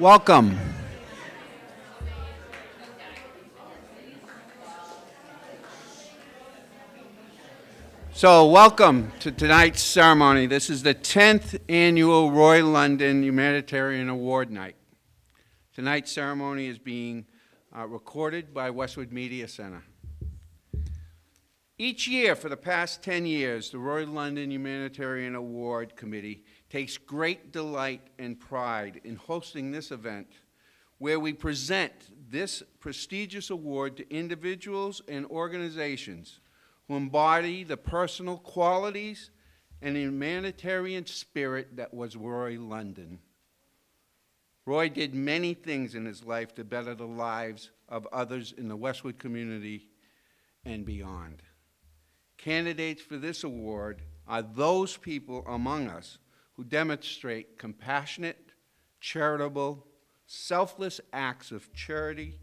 Welcome. So, welcome to tonight's ceremony. This is the 10th annual Roy London Humanitarian Award Night. Tonight's ceremony is being recorded by Westwood Media Center. Each year for the past 10 years, the Roy London Humanitarian Award Committee takes great delight and pride in hosting this event where we present this prestigious award to individuals and organizations who embody the personal qualities and humanitarian spirit that was Roy London. Roy did many things in his life to better the lives of others in the Westwood community and beyond. Candidates for this award are those people among us who demonstrate compassionate, charitable, selfless acts of charity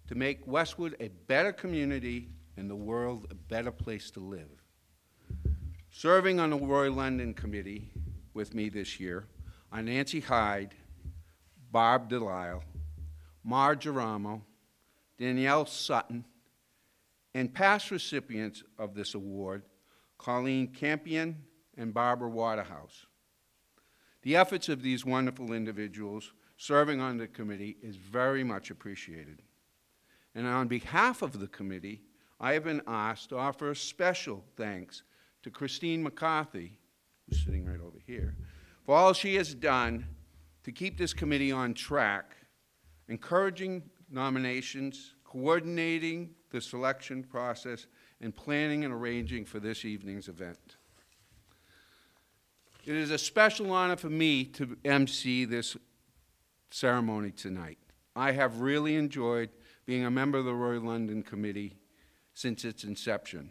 to make Westwood a better community and the world a better place to live. Serving on the Roy London Committee with me this year are Nancy Hyde, Barb Lisle, Marge Aramo, Danielle Sutton, and past recipients of this award, Colleen Campion and Barbara Waterhouse. The efforts of these wonderful individuals serving on the committee is very much appreciated. And on behalf of the committee, I have been asked to offer a special thanks to Christine McCarthy, who's sitting right over here, for all she has done to keep this committee on track, encouraging nominations, coordinating the selection process, and planning and arranging for this evening's event. It is a special honor for me to MC this ceremony tonight. I have really enjoyed being a member of the Roy London Committee since its inception,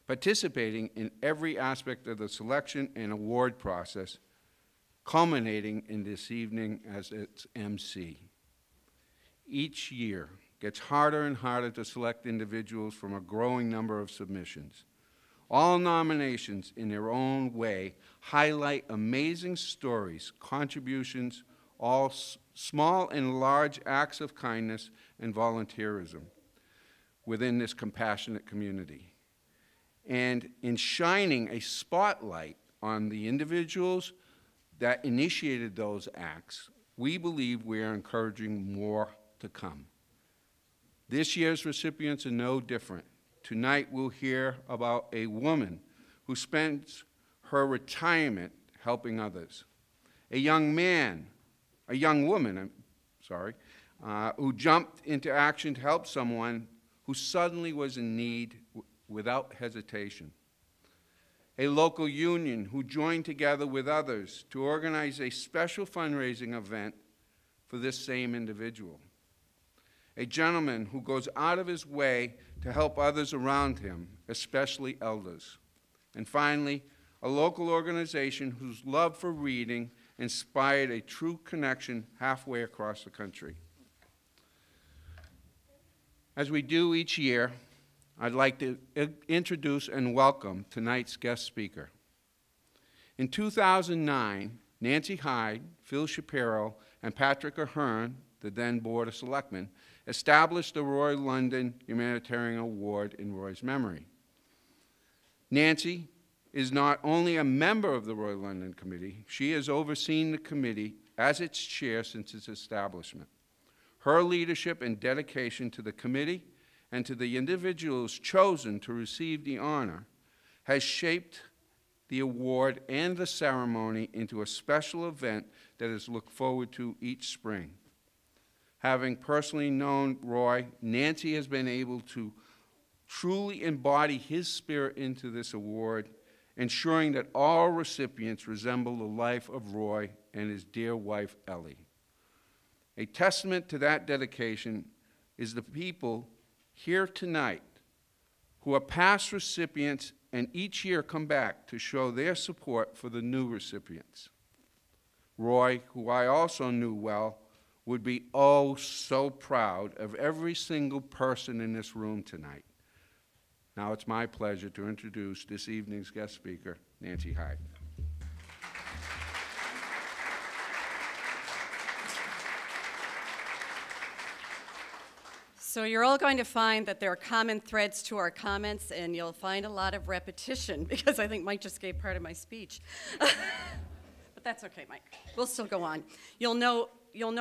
participating in every aspect of the selection and award process, culminating in this evening as its MC. Each year gets harder and harder to select individuals from a growing number of submissions. All nominations in their own way highlight amazing stories, contributions, all small and large acts of kindness and volunteerism within this compassionate community. And in shining a spotlight on the individuals that initiated those acts, we believe we are encouraging more to come. This year's recipients are no different. Tonight we'll hear about a woman who spends her retirement helping others, a young woman, who jumped into action to help someone who suddenly was in need without hesitation, a local union who joined together with others to organize a special fundraising event for this same individual, a gentleman who goes out of his way to help others around him, especially elders. And finally, a local organization whose love for reading inspired a true connection halfway across the country. As we do each year, I'd like to introduce and welcome tonight's guest speaker. In 2009, Nancy Hyde, Phil Shapiro, and Patrick Ahern, the then Board of Selectmen, established the Roy London Humanitarian Award in Roy's memory. Nancy is not only a member of the Roy London Committee, she has overseen the committee as its chair since its establishment. Her leadership and dedication to the committee and to the individuals chosen to receive the honor has shaped the award and the ceremony into a special event that is looked forward to each spring. Having personally known Roy, Nancy has been able to truly embody his spirit into this award, ensuring that all recipients resemble the life of Roy and his dear wife, Ellie. A testament to that dedication is the people here tonight who are past recipients and each year come back to show their support for the new recipients. Roy, who I also knew well, would be oh so proud of every single person in this room tonight. Now it's my pleasure to introduce this evening's guest speaker, Nancy Hyde. So you're all going to find that there are common threads to our comments, and you'll find a lot of repetition, because I think Mike just gave part of my speech. But that's okay, Mike. We'll still go on. You'll know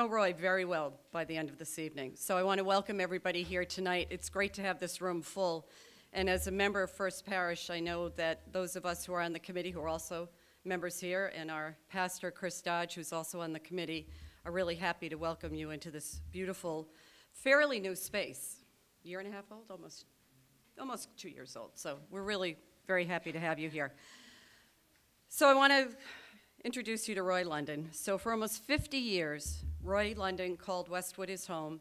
Roy very well by the end of this evening. So I want to welcome everybody here tonight. It's great to have this room full. And as a member of First Parish, I know that those of us who are on the committee, who are also members here, and our pastor, Chris Dodge, who's also on the committee, are really happy to welcome you into this beautiful, fairly new space. Year and a half old, almost 2 years old. So we're really very happy to have you here. So I want to introduce you to Roy London. So for almost 50 years, Roy London called Westwood his home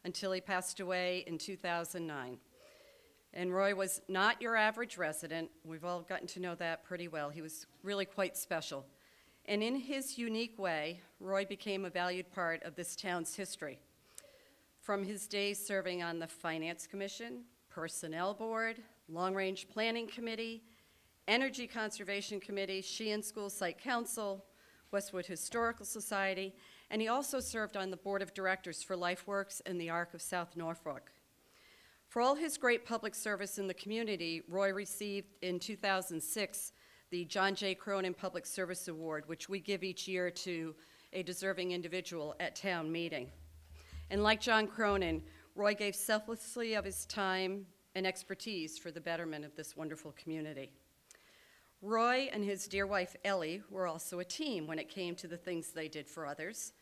until he passed away in 2009. And Roy was not your average resident. We've all gotten to know that pretty well. He was really quite special. And in his unique way, Roy became a valued part of this town's history. From his days serving on the Finance Commission, Personnel Board, Long Range Planning Committee, Energy Conservation Committee, Sheehan School Site Council, Westwood Historical Society, and he also served on the Board of Directors for LifeWorks and the Arc of South Norfolk. For all his great public service in the community, Roy received in 2006 the John J. Cronin Public Service Award, which we give each year to a deserving individual at town meeting. And like John Cronin, Roy gave selflessly of his time and expertise for the betterment of this wonderful community. Roy and his dear wife, Ellie, were also a team when it came to the things they did for others.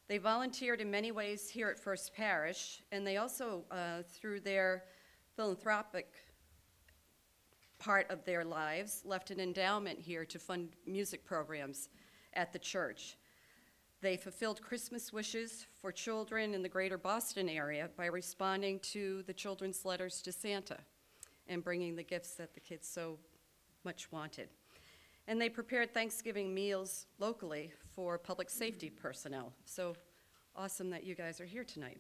They volunteered in many ways here at First Parish, and they also, through their philanthropic part of their lives, left an endowment here to fund music programs at the church. They fulfilled Christmas wishes for children in the greater Boston area by responding to the children's letters to Santa and bringing the gifts that the kids so much wanted. And they prepared Thanksgiving meals locally for public safety personnel. So awesome that you guys are here tonight.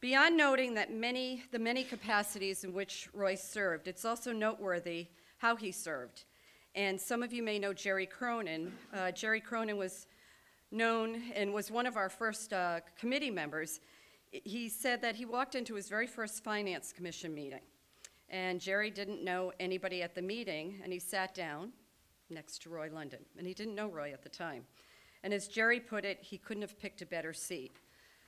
Beyond noting that the many capacities in which Roy served, it's also noteworthy how he served. And some of you may know Jerry Cronin. Jerry Cronin was known and was one of our first committee members. He said that he walked into his very first Finance Commission meeting, and Jerry didn't know anybody at the meeting, and he sat down next to Roy London, and he didn't know Roy at the time. And as Jerry put it, he couldn't have picked a better seat.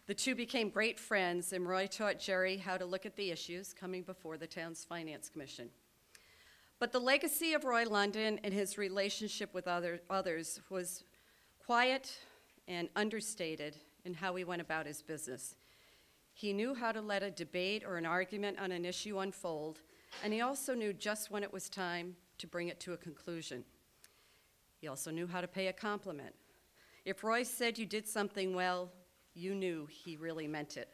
The two became great friends, and Roy taught Jerry how to look at the issues coming before the town's Finance Commission. But the legacy of Roy London and his relationship with others was quiet and understated in how he went about his business. He knew how to let a debate or an argument on an issue unfold, and he also knew just when it was time to bring it to a conclusion. He also knew how to pay a compliment. If Roy said you did something well, you knew he really meant it.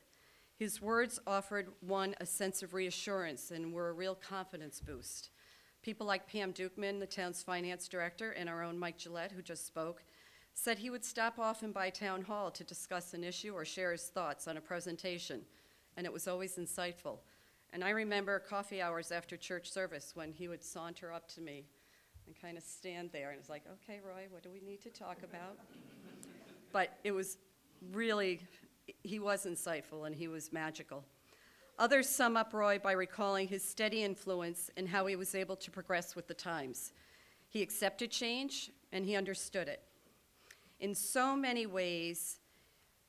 His words offered one a sense of reassurance and were a real confidence boost. People like Pam Dukeman, the town's finance director, and our own Mike Gillette, who just spoke, said he would stop often by town hall to discuss an issue or share his thoughts on a presentation, and it was always insightful. And I remember coffee hours after church service when he would saunter up to me and kind of stand there, and it's like, okay, Roy, what do we need to talk about? But it was really, he was insightful and he was magical. Others sum up Roy by recalling his steady influence and how he was able to progress with the times. He accepted change and he understood it. In so many ways,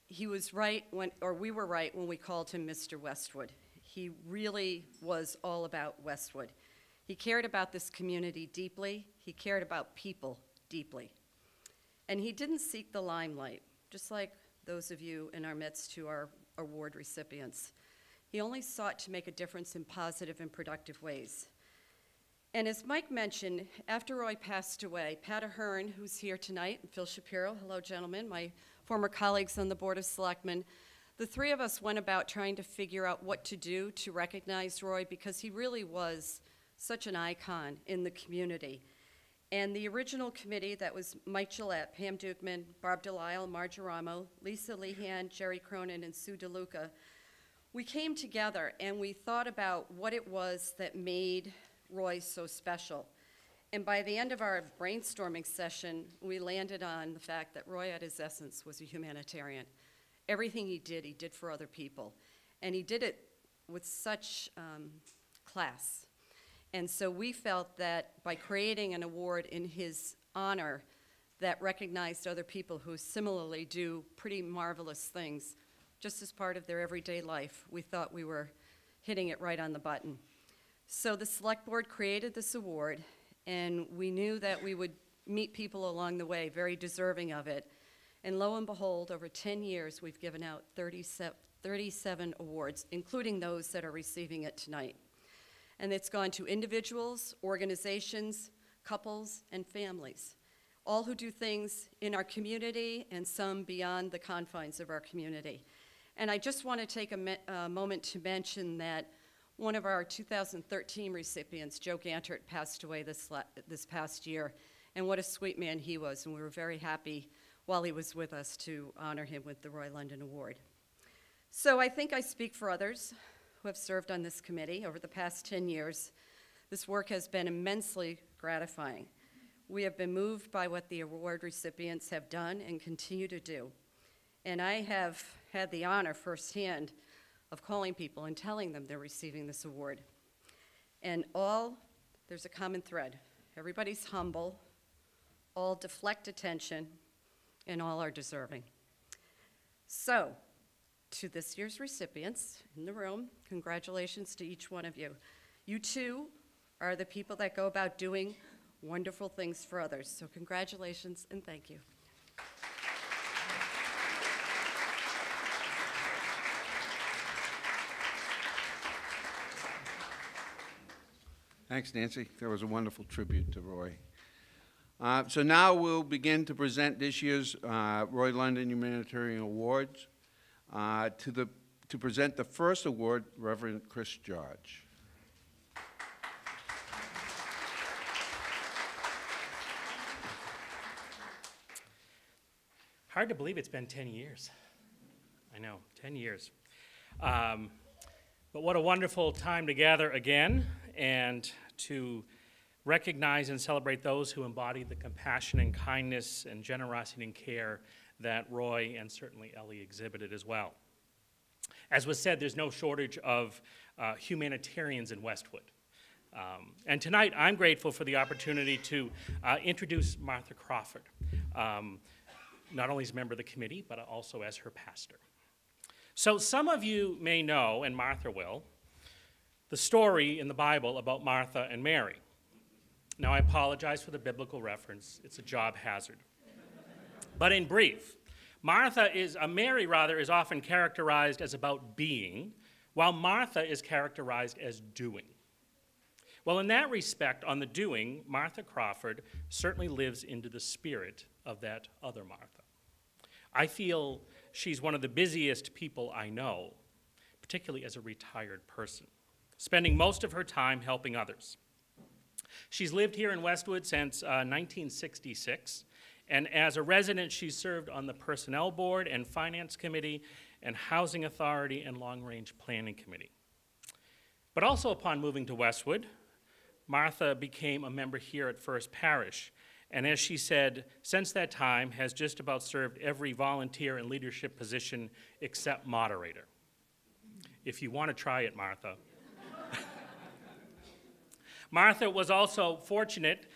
he was right we were right when we called him Mr. Westwood. He really was all about Westwood. He cared about this community deeply. He cared about people deeply. And he didn't seek the limelight, just like those of you in our midst who are award recipients. He only sought to make a difference in positive and productive ways. And as Mike mentioned, after Roy passed away, Pat Ahern, who's here tonight, and Phil Shapiro, hello gentlemen, my former colleagues on the Board of Selectmen, the three of us went about trying to figure out what to do to recognize Roy because he really was such an icon in the community. And the original committee, that was Mike Gillette, Pam Dukeman, Barb Delisle, Marge Aramo, Lisa Lehan, Jerry Cronin, and Sue DeLuca, we came together and we thought about what it was that made Roy so special. And by the end of our brainstorming session, we landed on the fact that Roy at his essence was a humanitarian. Everything he did for other people. And he did it with such class. And so we felt that by creating an award in his honor that recognized other people who similarly do pretty marvelous things, just as part of their everyday life, we thought we were hitting it right on the button. So the select board created this award, and we knew that we would meet people along the way very deserving of it. And lo and behold, over 10 years, we've given out 37 awards, including those that are receiving it tonight. And it's gone to individuals, organizations, couples, and families, all who do things in our community and some beyond the confines of our community. And I just want to take a moment to mention that one of our 2013 recipients, Joe Gantert, passed away this past year, and what a sweet man he was, and we were very happy while he was with us to honor him with the Roy London Award. So I think I speak for others who have served on this committee over the past 10 years. This work has been immensely gratifying. We have been moved by what the award recipients have done and continue to do. And I have had the honor firsthand of calling people and telling them they're receiving this award. And there's a common thread. Everybody's humble, all deflect attention, and all are deserving. So, to this year's recipients in the room, congratulations to each one of you. You too are the people that go about doing wonderful things for others. So congratulations and thank you. Thanks, Nancy. That was a wonderful tribute to Roy. So now we'll begin to present this year's Roy London Humanitarian Awards. To present the first award, Reverend Chris George. Hard to believe it's been 10 years. I know, 10 years. But what a wonderful time to gather again and to recognize and celebrate those who embody the compassion and kindness and generosity and care that Roy and certainly Ellie exhibited as well. As was said, there's no shortage of humanitarians in Westwood. And tonight, I'm grateful for the opportunity to introduce Martha Crawford, not only as a member of the committee, but also as her pastor. So some of you may know, and Martha will, the story in the Bible about Martha and Mary. Now, I apologize for the biblical reference. It's a job hazard. But in brief, Mary is often characterized as about being, while Martha is characterized as doing. Well, in that respect, on the doing, Martha Crawford certainly lives into the spirit of that other Martha. I feel she's one of the busiest people I know, particularly as a retired person, spending most of her time helping others. She's lived here in Westwood since 1966, and as a resident, she's served on the Personnel Board and Finance Committee and Housing Authority and Long Range Planning Committee. But also upon moving to Westwood, Martha became a member here at First Parish, and as she said, since that time has just about served every volunteer and leadership position except moderator. If you want to try it, Martha. Martha was also fortunate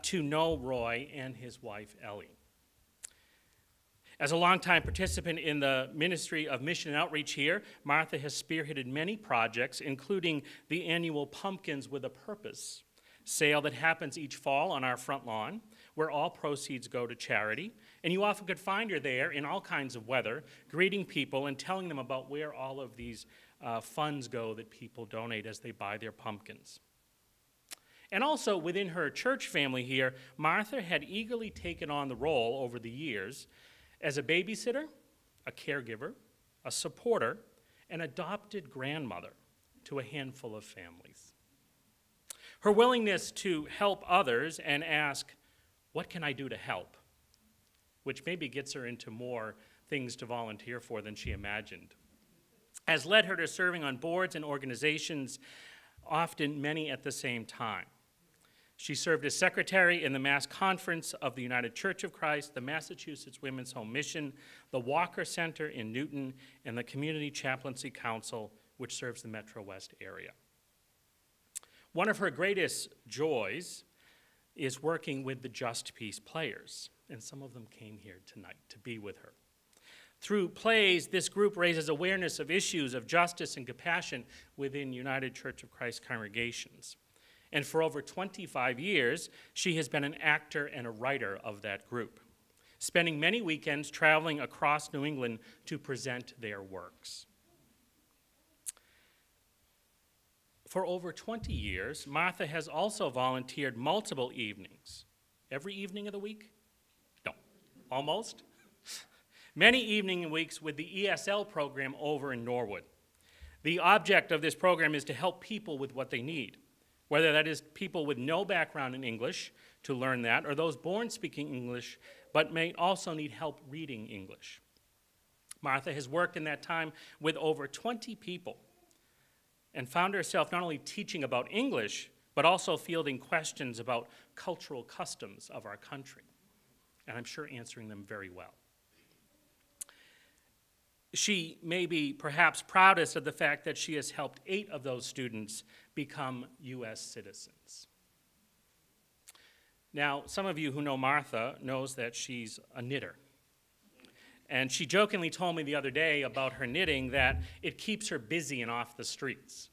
to know Roy and his wife, Ellie. As a longtime participant in the Ministry of Mission and Outreach here, Martha has spearheaded many projects, including the annual Pumpkins with a Purpose sale that happens each fall on our front lawn, where all proceeds go to charity. And you often could find her there in all kinds of weather, greeting people and telling them about where all of these funds go that people donate as they buy their pumpkins. And also within her church family here, Martha had eagerly taken on the role over the years as a babysitter, a caregiver, a supporter, an adopted grandmother to a handful of families. Her willingness to help others and ask, what can I do to help? Which maybe gets her into more things to volunteer for than she imagined, has led her to serving on boards and organizations, often many at the same time. She served as secretary in the Mass Conference of the United Church of Christ, the Massachusetts Women's Home Mission, the Walker Center in Newton, and the Community Chaplaincy Council, which serves the Metro West area. One of her greatest joys is working with the Just Peace players, and some of them came here tonight to be with her. Through plays, this group raises awareness of issues of justice and compassion within United Church of Christ congregations. And for over 25 years, she has been an actor and a writer of that group, spending many weekends traveling across New England to present their works. For over 20 years, Martha has also volunteered multiple evenings. Every evening of the week? No, almost. Many evening weeks with the ESL program over in Norwood. The object of this program is to help people with what they need, whether that is people with no background in English to learn that, or those born speaking English but may also need help reading English. Martha has worked in that time with over 20 people and found herself not only teaching about English, but also fielding questions about cultural customs of our country, and I'm sure answering them very well. She may be perhaps proudest of the fact that she has helped 8 of those students become U.S. citizens. Now, some of you who know Martha knows that she's a knitter. And she jokingly told me the other day about her knitting that it keeps her busy and off the streets.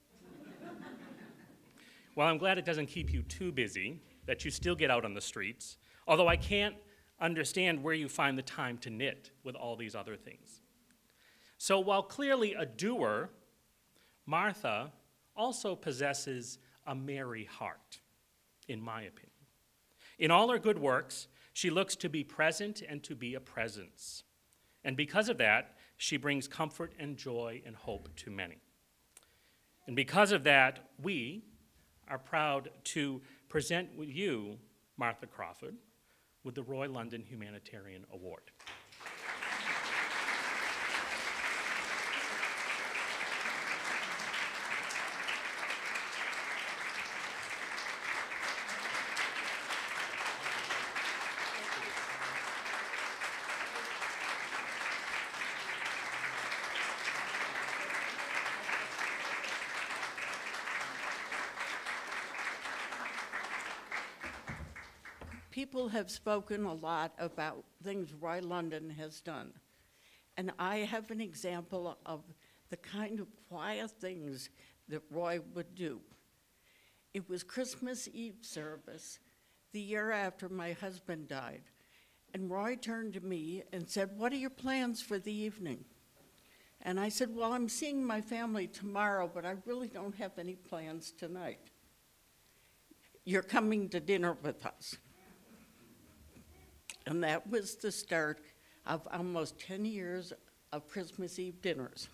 Well, I'm glad it doesn't keep you too busy, that you still get out on the streets, although I can't understand where you find the time to knit with all these other things. So while clearly a doer, Martha also possesses a merry heart, in my opinion. In all her good works, she looks to be present and to be a presence. And because of that, she brings comfort and joy and hope to many. And because of that, we are proud to present with you, Martha Crawford, with the Roy London Humanitarian Award. People have spoken a lot about things Roy London has done. And I have an example of the kind of quiet things that Roy would do. It was Christmas Eve service the year after my husband died. And Roy turned to me and said, "What are your plans for the evening?" And I said, "Well, I'm seeing my family tomorrow, but I really don't have any plans tonight. You're coming to dinner with us." And that was the start of almost 10 years of Christmas Eve dinners.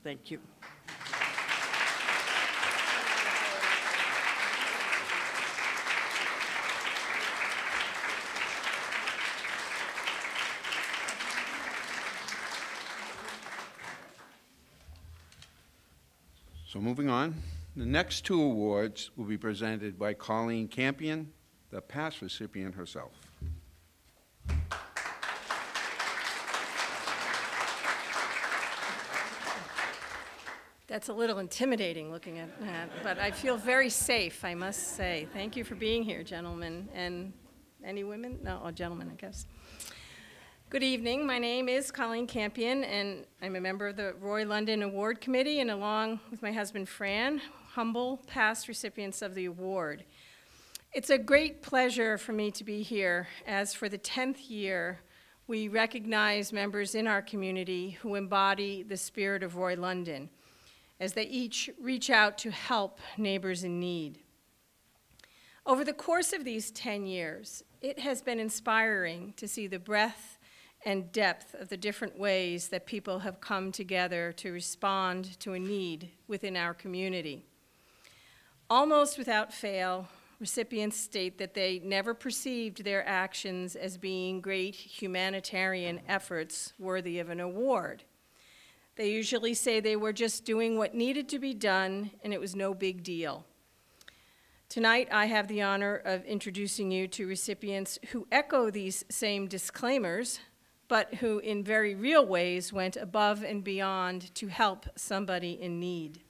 Thank you. So moving on, the next 2 awards will be presented by Colleen Campion, the past recipient herself. That's a little intimidating looking at that, but I feel very safe, I must say. Thank you for being here, gentlemen. And any women? No, oh, gentlemen, I guess. Good evening. My name is Colleen Campion, and I'm a member of the Roy London Award Committee, and along with my husband, Fran, humble past recipients of the award. It's a great pleasure for me to be here, as for the 10th year, we recognize members in our community who embody the spirit of Roy London, as they each reach out to help neighbors in need. Over the course of these 10 years, it has been inspiring to see the breadth and depth of the different ways that people have come together to respond to a need within our community. Almost without fail, recipients state that they never perceived their actions as being great humanitarian efforts worthy of an award. They usually say they were just doing what needed to be done and it was no big deal. Tonight, I have the honor of introducing you to recipients who echo these same disclaimers, but who in very real ways went above and beyond to help somebody in need.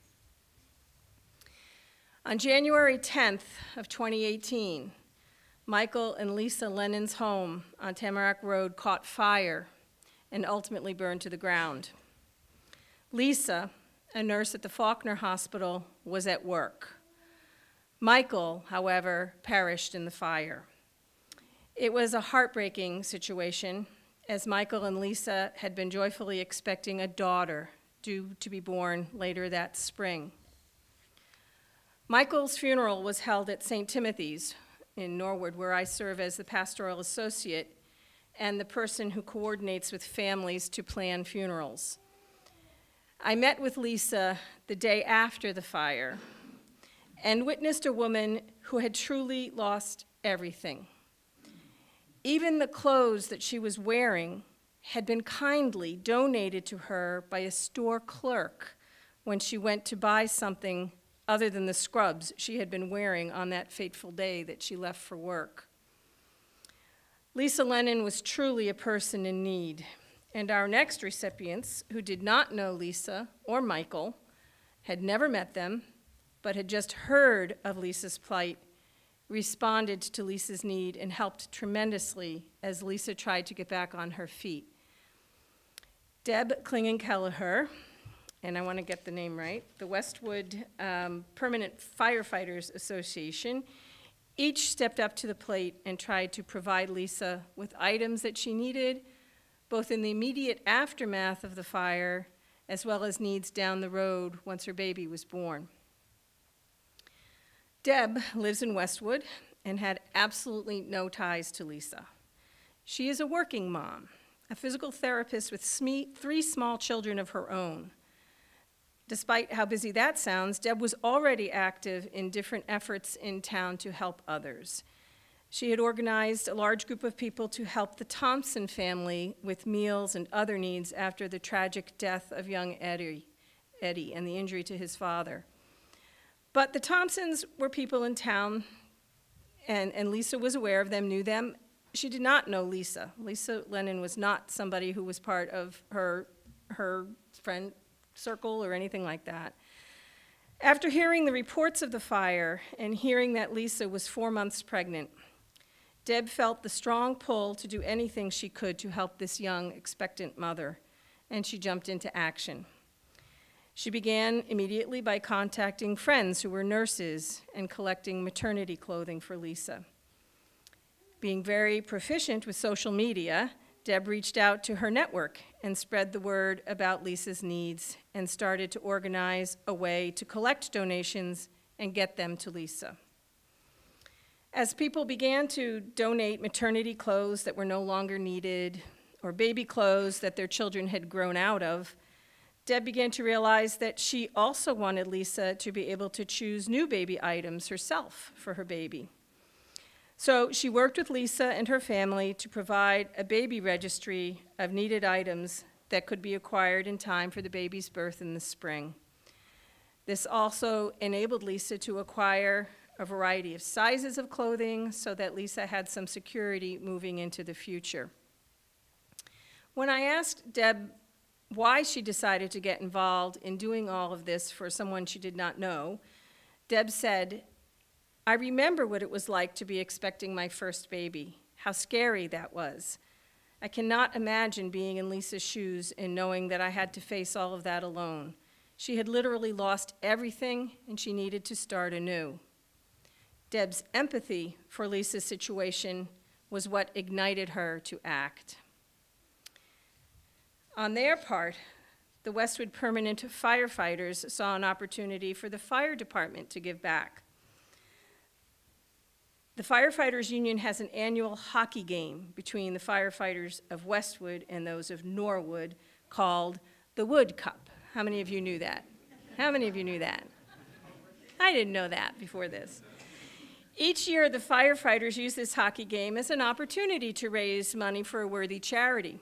On January 10th of 2018, Michael and Lisle Lennon's home on Tamarack Road caught fire and ultimately burned to the ground. Lisa, a nurse at the Faulkner Hospital, was at work. Michael, however, perished in the fire. It was a heartbreaking situation, as Michael and Lisa had been joyfully expecting a daughter due to be born later that spring. Michael's funeral was held at St. Timothy's in Norwood, where I serve as the pastoral associate and the person who coordinates with families to plan funerals. I met with Lisa the day after the fire and witnessed a woman who had truly lost everything. Even the clothes that she was wearing had been kindly donated to her by a store clerk when she went to buy something other than the scrubs she had been wearing on that fateful day that she left for work. Lisle Lennon was truly a person in need, and our next recipients, who did not know Lisa or Michael, had never met them, but had just heard of Lisa's plight, responded to Lisa's need and helped tremendously as Lisa tried to get back on her feet. Deb Klingen-Kelleher, and I want to get the name right, the Westwood Permanent Firefighters Association, each stepped up to the plate and tried to provide Lisa with items that she needed, both in the immediate aftermath of the fire, as well as needs down the road once her baby was born. Deb lives in Westwood and had absolutely no ties to Lisa. She is a working mom, a physical therapist with 3 small children of her own. Despite how busy that sounds, Deb was already active in different efforts in town to help others. She had organized a large group of people to help the Thompson family with meals and other needs after the tragic death of young Eddie and the injury to his father. But the Thompsons were people in town, and Lisa was aware of them, knew them. She did not know Lisa. Lisle Lennon was not somebody who was part of her friend circle or anything like that. After hearing the reports of the fire and hearing that Lisa was 4 months pregnant, Deb felt the strong pull to do anything she could to help this young, expectant mother, and she jumped into action. She began immediately by contacting friends who were nurses and collecting maternity clothing for Lisa. Being very proficient with social media, Deb reached out to her network and spread the word about Lisa's needs and started to organize a way to collect donations and get them to Lisa. As people began to donate maternity clothes that were no longer needed or baby clothes that their children had grown out of, Deb began to realize that she also wanted Lisa to be able to choose new baby items herself for her baby. So she worked with Lisa and her family to provide a baby registry of needed items that could be acquired in time for the baby's birth in the spring. This also enabled Lisa to acquire a variety of sizes of clothing so that Lisa had some security moving into the future. When I asked Deb why she decided to get involved in doing all of this for someone she did not know, Deb said, "I remember what it was like to be expecting my first baby, how scary that was. I cannot imagine being in Lisa's shoes and knowing that I had to face all of that alone. She had literally lost everything and she needed to start anew." Deb's empathy for Lisa's situation was what ignited her to act. On their part, the Westwood Permanent Firefighters saw an opportunity for the fire department to give back. The Firefighters Union has an annual hockey game between the firefighters of Westwood and those of Norwood called the Wood Cup. How many of you knew that? How many of you knew that? I didn't know that before this. Each year, the firefighters use this hockey game as an opportunity to raise money for a worthy charity.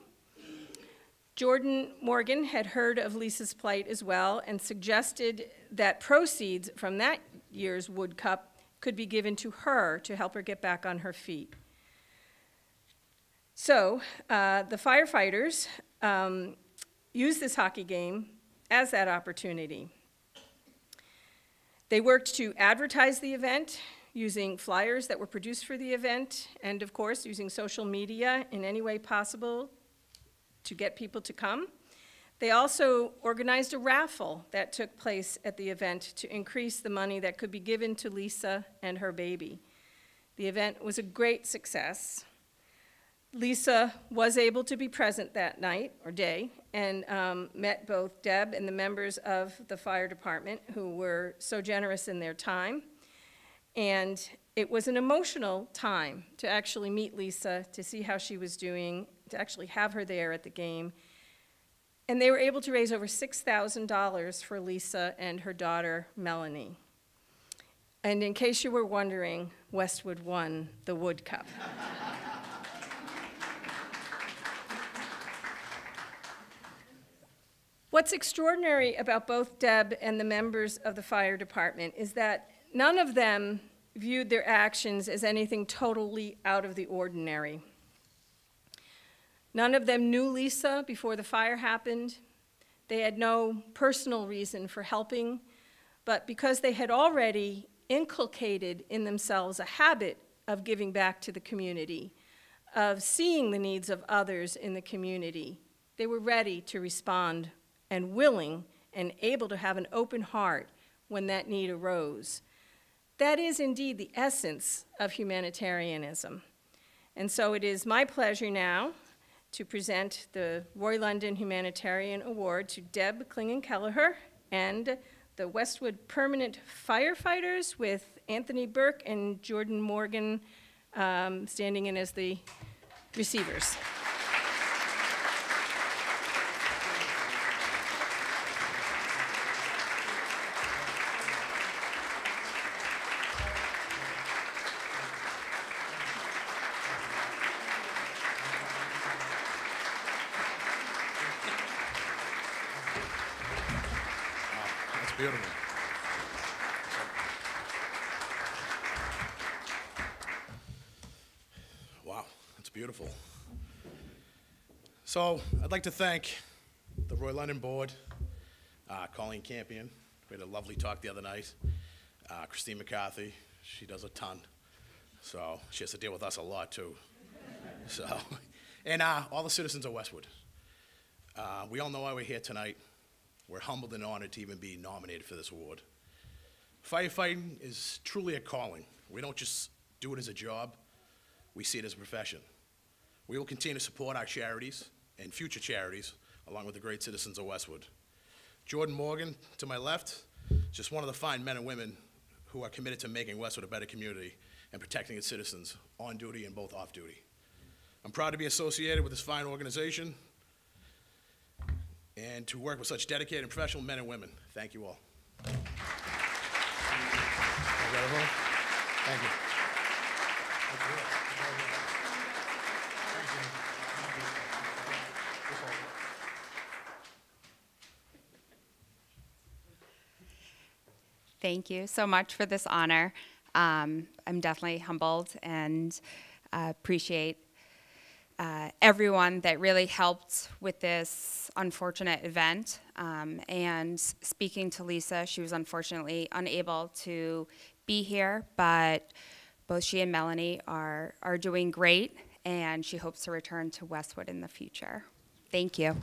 Jordan Morgan had heard of Lisa's plight as well and suggested that proceeds from that year's Wood Cup could be given to her to help her get back on her feet. So the firefighters used this hockey game as that opportunity. They worked to advertise the event using flyers that were produced for the event, and of course using social media in any way possible to get people to come. They also organized a raffle that took place at the event to increase the money that could be given to Lisa and her baby. The event was a great success. Lisa was able to be present that night, or day, and met both Deb and the members of the fire department who were so generous in their time. And it was an emotional time to actually meet Lisa, to see how she was doing, to actually have her there at the game. And they were able to raise over $6,000 for Lisa and her daughter, Melanie. And in case you were wondering, Westwood won the Wood Cup. What's extraordinary about both Deb and the members of the fire department is that none of them viewed their actions as anything totally out of the ordinary. None of them knew Lisa before the fire happened. They had no personal reason for helping, but because they had already inculcated in themselves a habit of giving back to the community, of seeing the needs of others in the community, they were ready to respond and willing and able to have an open heart when that need arose. That is indeed the essence of humanitarianism. And so it is my pleasure now to present the Roy London Humanitarian Award to Deb Klingen-Kelleher and the Westwood Permanent Firefighters, with Anthony Burke and Jordan Morgan standing in as the receivers. Beautiful. Wow, that's beautiful. So I'd like to thank the Roy London Board, Colleen Campion. We had a lovely talk the other night. Christine McCarthy, she does a ton. So she has to deal with us a lot too. So, and all the citizens of Westwood. We all know why we're here tonight. We're humbled and honored to even be nominated for this award. Firefighting is truly a calling. We don't just do it as a job, we see it as a profession. We will continue to support our charities and future charities along with the great citizens of Westwood. Jordan Morgan, to my left, just one of the fine men and women who are committed to making Westwood a better community and protecting its citizens on duty and both off duty. I'm proud to be associated with this fine organization and to work with such dedicated and professional men and women. Thank you all. Thank you. Thank you so much for this honor. I'm definitely humbled and appreciate everyone that really helped with this unfortunate event. And speaking to Lisa, she was unfortunately unable to be here, but both she and Melanie are doing great, and she hopes to return to Westwood in the future. Thank you.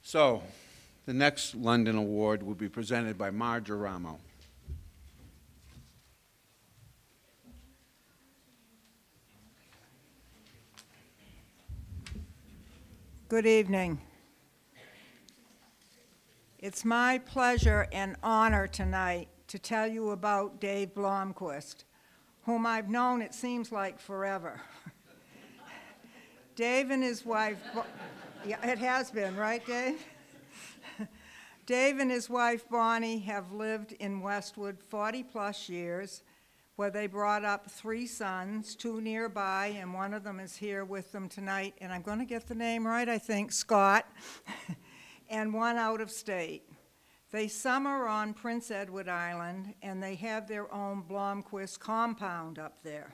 So, the next London Award will be presented by Margeramo. Good evening. It's my pleasure and honor tonight to tell you about Dave Blomquist, whom I've known, it seems like, forever. Dave and his wife, yeah, it has been, right, Dave? Dave and his wife, Bonnie, have lived in Westwood 40-plus years. where they brought up 3 sons, 2 nearby, and one of them is here with them tonight, and I'm going to get the name right, I think, Scott, and one out of state. They summer on Prince Edward Island, and they have their own Blomquist compound up there.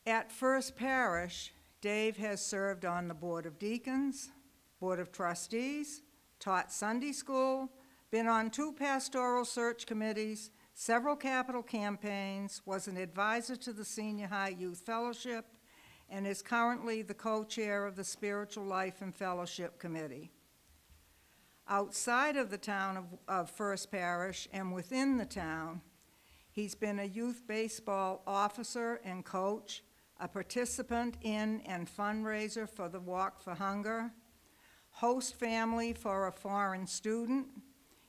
At First Parish, Dave has served on the Board of Deacons, Board of Trustees, taught Sunday school, been on 2 pastoral search committees, several capital campaigns, was an advisor to the Senior High Youth Fellowship, and is currently the co-chair of the Spiritual Life and Fellowship Committee. Outside of the town of First Parish and within the town, he's been a youth baseball officer and coach, a participant in and fundraiser for the Walk for Hunger, host family for a foreign student,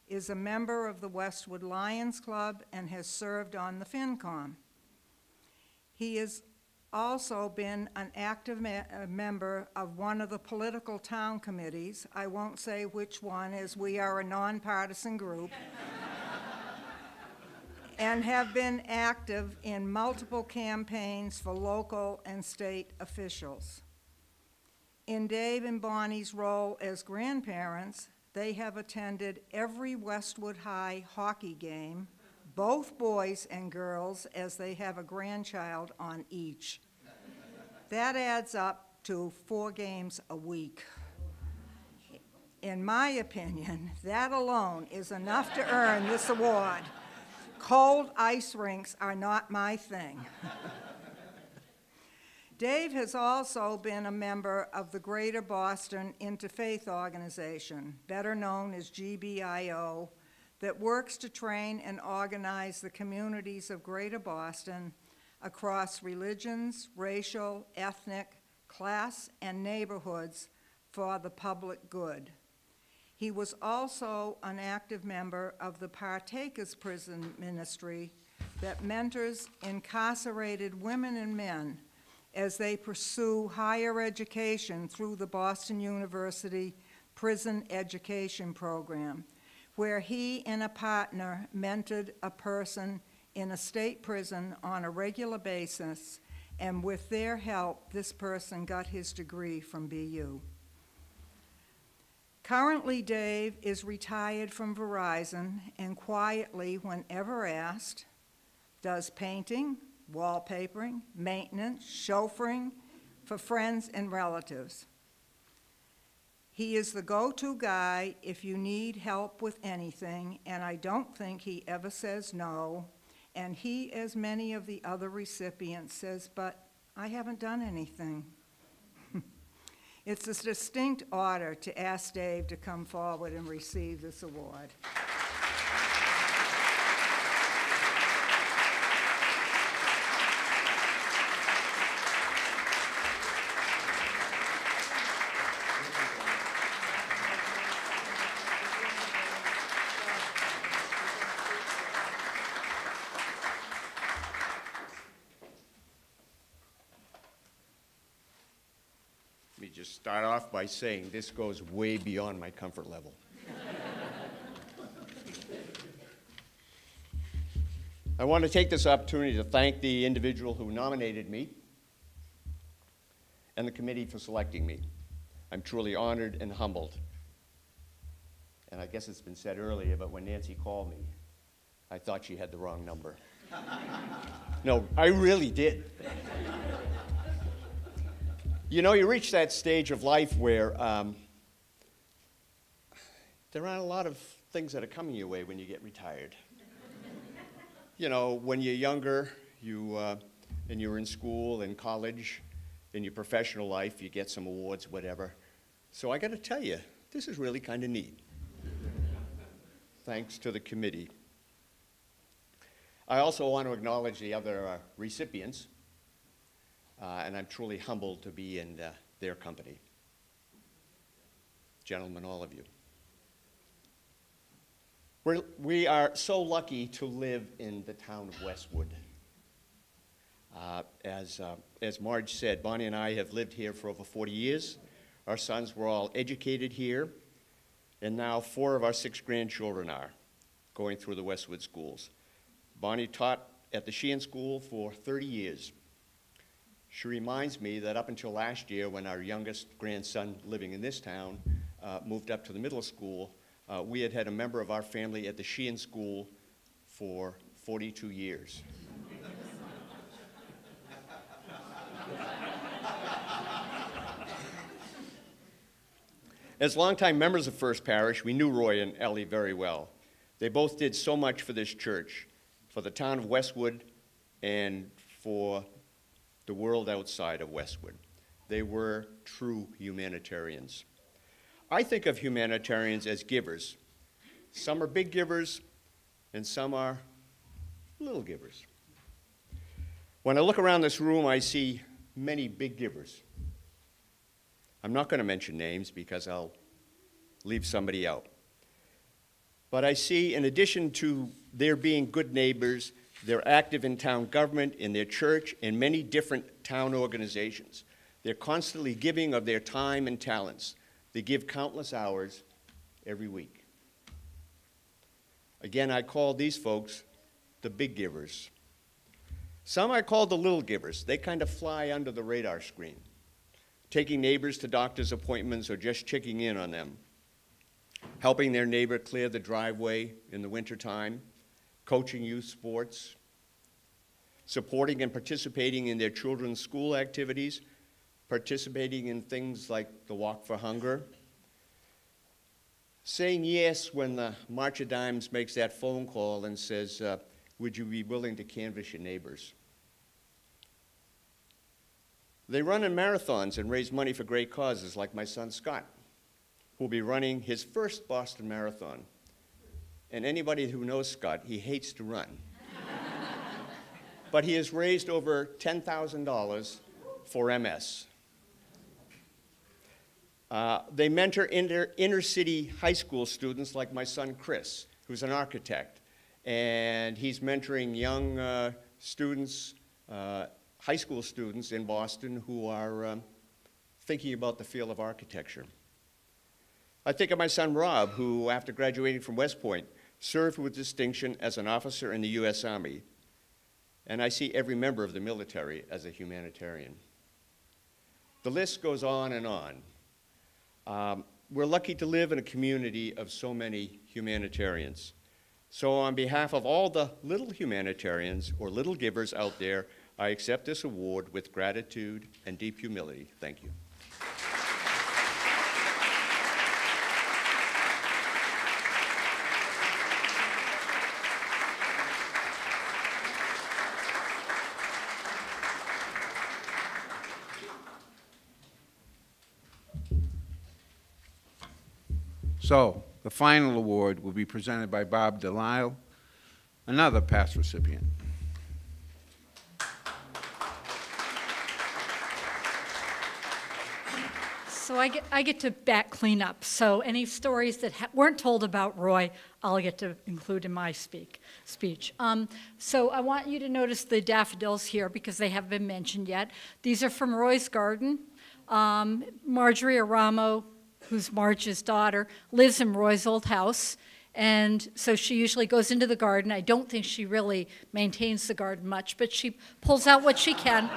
is a member of the Westwood Lions Club, and has served on the FinCom. He has also been an active member of one of the political town committees. I won't say which one, as we are a nonpartisan group, and have been active in multiple campaigns for local and state officials. In Dave and Bonnie's role as grandparents, they have attended every Westwood High hockey game, both boys and girls, as they have a grandchild on each. That adds up to 4 games a week. In my opinion, that alone is enough to earn this award. Cold ice rinks are not my thing. Dave has also been a member of the Greater Boston Interfaith Organization, better known as GBIO, that works to train and organize the communities of Greater Boston across religions, racial, ethnic, class, and neighborhoods for the public good. He was also an active member of the Partakers Prison Ministry that mentors incarcerated women and men as they pursue higher education through the Boston University Prison Education Program, where he and a partner mentored a person in a state prison on a regular basis, and with their help, this person got his degree from BU. Currently, Dave is retired from Verizon and quietly, whenever asked, does painting, wallpapering, maintenance, chauffeuring for friends and relatives. He is the go-to guy if you need help with anything, and I don't think he ever says no. And he, as many of the other recipients, says, but I haven't done anything. It's a distinct honor to ask Dave to come forward and receive this award. Let me just start off by saying this goes way beyond my comfort level. I want to take this opportunity to thank the individual who nominated me and the committee for selecting me. I'm truly honored and humbled. And I guess it's been said earlier, but when Nancy called me, I thought she had the wrong number. No, I really did. You know, you reach that stage of life where there aren't a lot of things that are coming your way when you get retired. You know, when you're younger, and you're in school and college, in your professional life, you get some awards, whatever. So I got to tell you, this is really kind of neat. Thanks to the committee. I also want to acknowledge the other recipients, and I'm truly humbled to be in their company. Gentlemen, all of you. We are so lucky to live in the town of Westwood. As Marge said, Bonnie and I have lived here for over 40 years. Our sons were all educated here, and now 4 of our 6 grandchildren are going through the Westwood schools. Bonnie taught at the Sheehan School for 30 years. She reminds me that up until last year, when our youngest grandson living in this town moved up to the middle school, we had had a member of our family at the Sheehan School for 42 years. As longtime members of First Parish, we knew Roy and Ellie very well. They both did so much for this church, for the town of Westwood, and for the world outside of Westwood. They were true humanitarians. I think of humanitarians as givers. Some are big givers, and some are little givers. When I look around this room, I see many big givers. I'm not going to mention names because I'll leave somebody out. But I see, in addition to their being good neighbors, they're active in town government, in their church, in many different town organizations. They're constantly giving of their time and talents. They give countless hours every week. Again, I call these folks the big givers. Some I call the little givers. They kind of fly under the radar screen, taking neighbors to doctor's appointments or just checking in on them, helping their neighbor clear the driveway in the wintertime, coaching youth sports, supporting and participating in their children's school activities, participating in things like the Walk for Hunger, saying yes when the March of Dimes makes that phone call and says, would you be willing to canvass your neighbors? They run in marathons and raise money for great causes, like my son Scott, who will be running his first Boston Marathon. And anybody who knows Scott, he hates to run. But he has raised over $10,000 for MS. They mentor inner city high school students like my son Chris, who's an architect. And he's mentoring young students, high school students in Boston who are thinking about the field of architecture. I think of my son Rob, who after graduating from West Point, served with distinction as an officer in the U.S. Army. And I see every member of the military as a humanitarian. The list goes on and on. We're lucky to live in a community of so many humanitarians. So on behalf of all the little humanitarians or little givers out there, I accept this award with gratitude and deep humility. Thank you. So, the final award will be presented by Bob Lisle, another past recipient. So I get to back clean up. So any stories that weren't told about Roy, I'll get to include in my speech. So I want you to notice the daffodils here because they haven't been mentioned yet. These are from Roy's garden. Marjorie Aramo, who's Marge's daughter, lives in Roy's old house. And so she usually goes into the garden. I don't think she really maintains the garden much, but she pulls out what she can.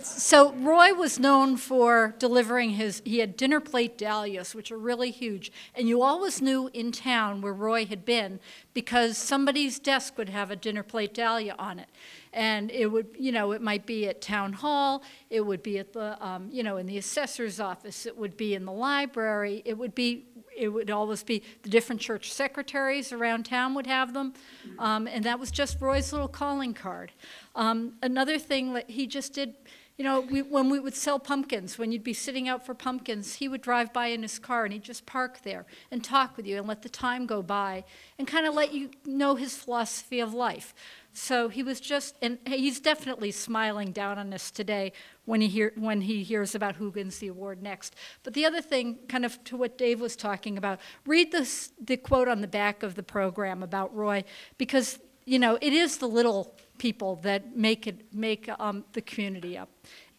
So Roy was known for delivering he had dinner plate dahlias, which are really huge. And you always knew in town where Roy had been because somebody's desk would have a dinner plate dahlia on it. And it would, it might be at town hall, it would be at the, in the assessor's office, it would be in the library, it would always be the different church secretaries around town would have them. And that was just Roy's little calling card. Another thing that he just did, when we would sell pumpkins, when you'd be sitting out for pumpkins, he would drive by in his car and he'd just park there and talk with you and let the time go by and kind of let you know his philosophy of life. So he was and he's definitely smiling down on us today when he hears about who wins the award next. But the other thing, kind of to what Dave was talking about, read the quote on the back of the program about Roy, because it is the little people that make the community up.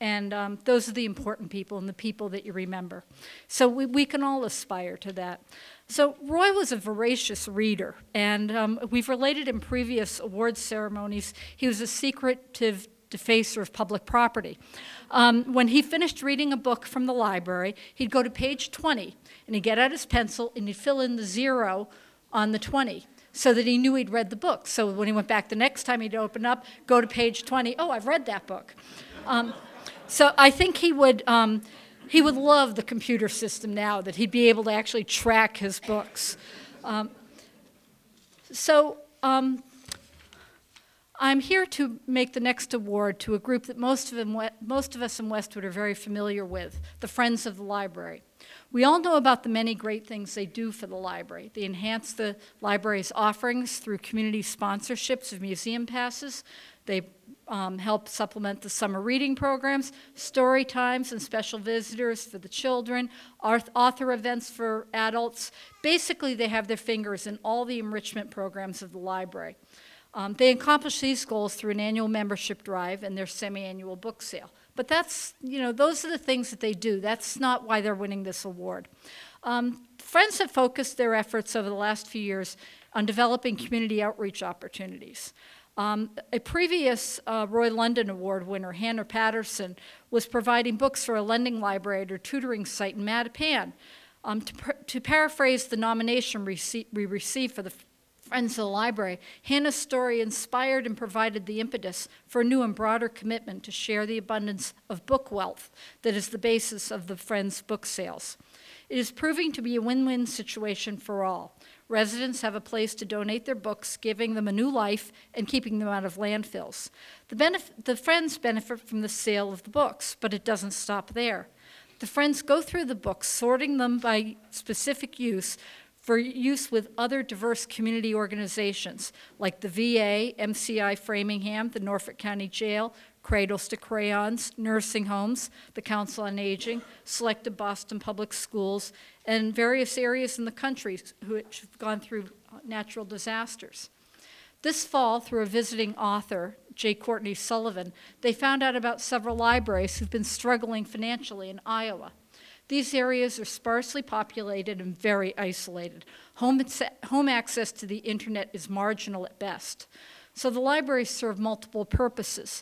And those are the important people and the people that you remember. So we can all aspire to that. So Roy was a voracious reader, and we've related in previous awards ceremonies, he was a secretive defacer of public property. When he finished reading a book from the library, he'd go to page 20, and he'd get out his pencil, and he'd fill in the 0 on the 20, so that he knew he'd read the book. So when he went back the next time, he'd open up, go to page 20, oh, I've read that book. So I think he would love the computer system now, that he'd be able to actually track his books. I'm here to make the next award to a group that most of us in Westwood are very familiar with, the Friends of the Library. We all know about the many great things they do for the library. They enhance the library's offerings through community sponsorships of museum passes. They help supplement the summer reading programs, story times and special visitors for the children, author events for adults. Basically, they have their fingers in all the enrichment programs of the library. They accomplish these goals through an annual membership drive and their semi-annual book sale. But that's, those are the things that they do. That's not why they're winning this award. Friends have focused their efforts over the last few years on developing community outreach opportunities. A previous Roy London Award winner, Hannah Patterson, was providing books for a lending library at her tutoring site in Mattapan. To paraphrase the nomination we received for the Friends of the Library, Hannah's story inspired and provided the impetus for a new and broader commitment to share the abundance of book wealth that is the basis of the Friends book sales. It is proving to be a win-win situation for all. Residents have a place to donate their books, giving them a new life and keeping them out of landfills. The Friends benefit from the sale of the books, but it doesn't stop there. The Friends go through the books, sorting them by specific use for use with other diverse community organizations like the VA, MCI Framingham, the Norfolk County Jail, Cradles to Crayons, nursing homes, the Council on Aging, selected Boston Public Schools, and various areas in the country which have gone through natural disasters. This fall, through a visiting author, J. Courtney Sullivan, they found out about several libraries who've been struggling financially in Iowa. These areas are sparsely populated and very isolated. Home access to the internet is marginal at best. So the libraries serve multiple purposes.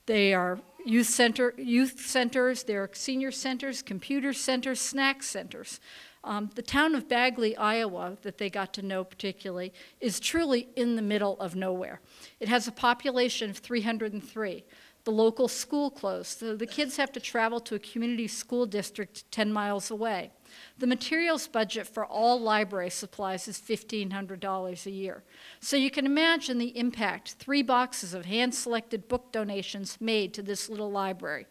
They are youth centers, they're senior centers, computer centers, snack centers. The town of Bagley, Iowa, that they got to know particularly, is truly in the middle of nowhere. It has a population of 303. The local school closed, so the kids have to travel to a community school district 10 miles away. The materials budget for all library supplies is $1,500 a year. So you can imagine the impact 3 boxes of hand-selected book donations made to this little library.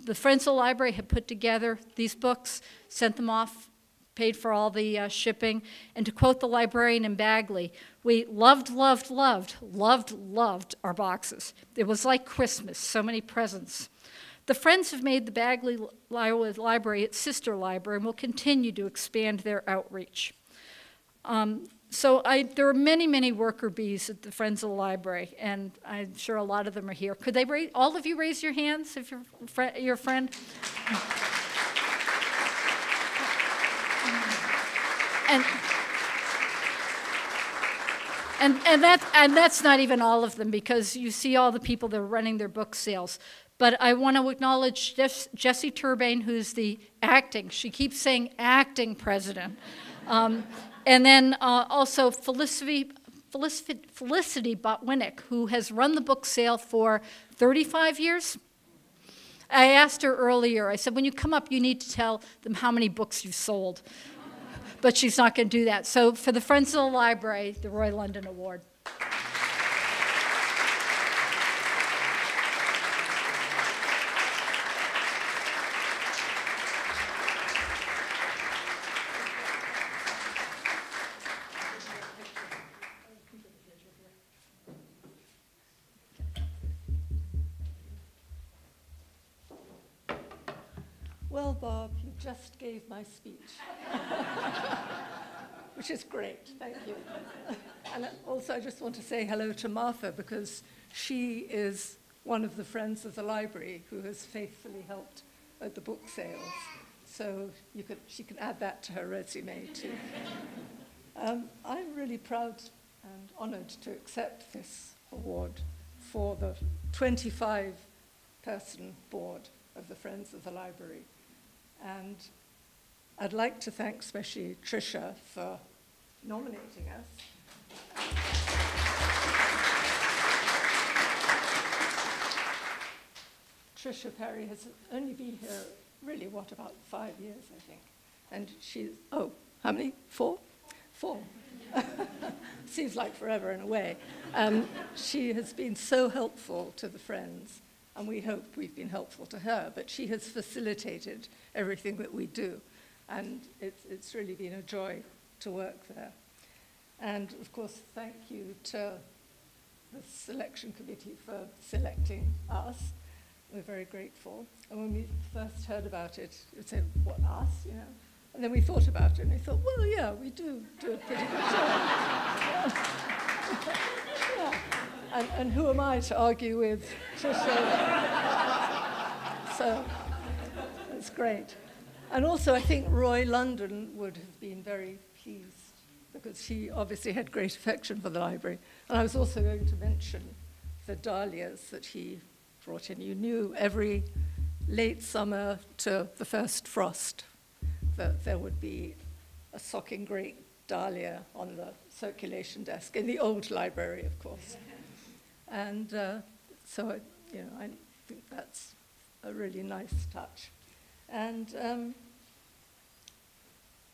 The Friends of the Library had put together these books, sent them off, paid for all the shipping, and to quote the librarian in Bagley, we loved our boxes. It was like Christmas, so many presents. The Friends have made the Bagley Library its sister library and will continue to expand their outreach. There are many, many worker bees at the Friends of the Library, and I'm sure a lot of them are here. Could they all of you raise your hands if you're a friend? And that's not even all of them, because you see all the people that are running their book sales. But I want to acknowledge Jessie Turbane, who's the acting, she keeps saying acting president. And then also Felicity Botwinick, who has run the book sale for 35 years. I asked her earlier, I said, when you come up, you need to tell them how many books you've sold. But she's not going to do that. So for the Friends of the Library, the Roy London Award. Well, Bob, you just gave my speech, which is great, thank you. And also I just want to say hello to Martha, because she is one of the friends of the library who has faithfully helped at the book sales. So she can add that to her resume too. I'm really proud and honored to accept this award for the 25-person board of the Friends of the Library. And I'd like to thank especially Tricia for nominating us. Tricia Perry has only been here, really, about 5 years, I think. And she's, how many? 4? 4. Seems like forever in a way. She has been so helpful to the Friends, and we hope we've been helpful to her, but she has facilitated everything that we do, and it's really been a joy to work there. And of course, thank you to the selection committee for selecting us. We're very grateful. And when we first heard about it, we said, what, us, you know? And then we thought about it, and we thought, well, yeah, we do a pretty good job. Yeah. And who am I to argue with Tricia? So that's great. And also, I think Roy London would have been very pleased, because he obviously had great affection for the library. And I was also going to mention the dahlias that he brought in. You knew every late summer to the first frost that there would be a socking great dahlia on the circulation desk, in the old library, of course. And so, I think that's a really nice touch. And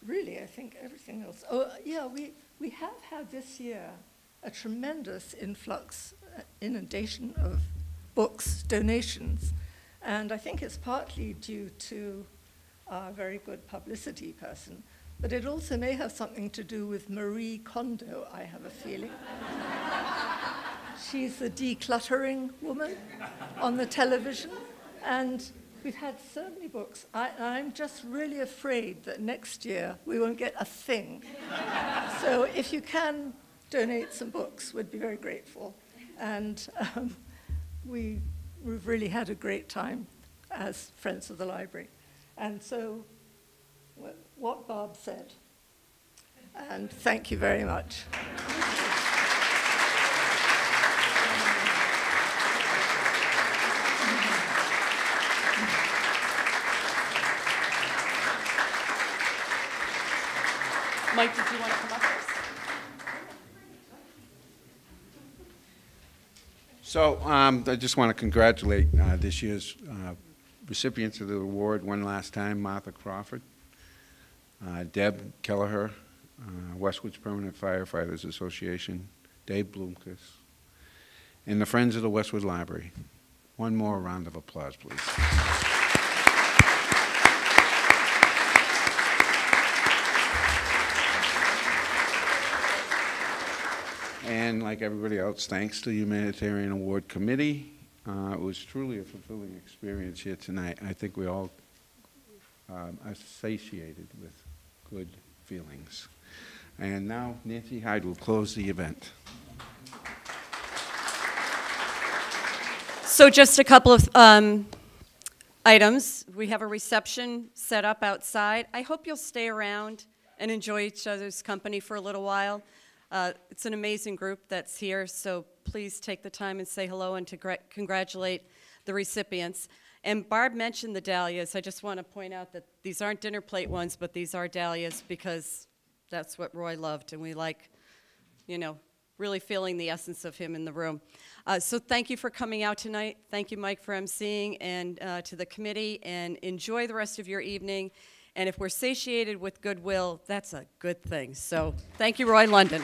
really, I think everything else. Oh, yeah, we have had this year a tremendous inundation of books, donations. And I think it's partly due to our very good publicity person, but it also may have something to do with Marie Kondo, I have a feeling. She's the decluttering woman on the television, and we've had so many books. I'm just really afraid that next year we won't get a thing. So if you can donate some books, we'd be very grateful. And we've really had a great time as Friends of the Library. And so, what Barb said. And thank you very much. Mike, did you want to come up first? So I just want to congratulate this year's recipients of the award one last time: Martha Crawford, Deb Kelleher, Westwood's Permanent Firefighters Association, Dave Bloomquist, and the Friends of the Westwood Library. One more round of applause, please. And like everybody else, thanks to the Humanitarian Award Committee. It was truly a fulfilling experience here tonight. I think we all are satiated with good feelings. And now Nancy Hyde will close the event. So just a couple of items. We have a reception set up outside. I hope you'll stay around and enjoy each other's company for a little while. It's an amazing group that's here, so please take the time and say hello and to congratulate the recipients. And Barb mentioned the dahlias. I just want to point out that these aren't dinner plate ones, but these are dahlias because that's what Roy loved, and we like, really feeling the essence of him in the room. So thank you for coming out tonight. Thank you, Mike, for emceeing, and to the committee, and enjoy the rest of your evening. And if we're satiated with goodwill, that's a good thing. So thank you, Roy London.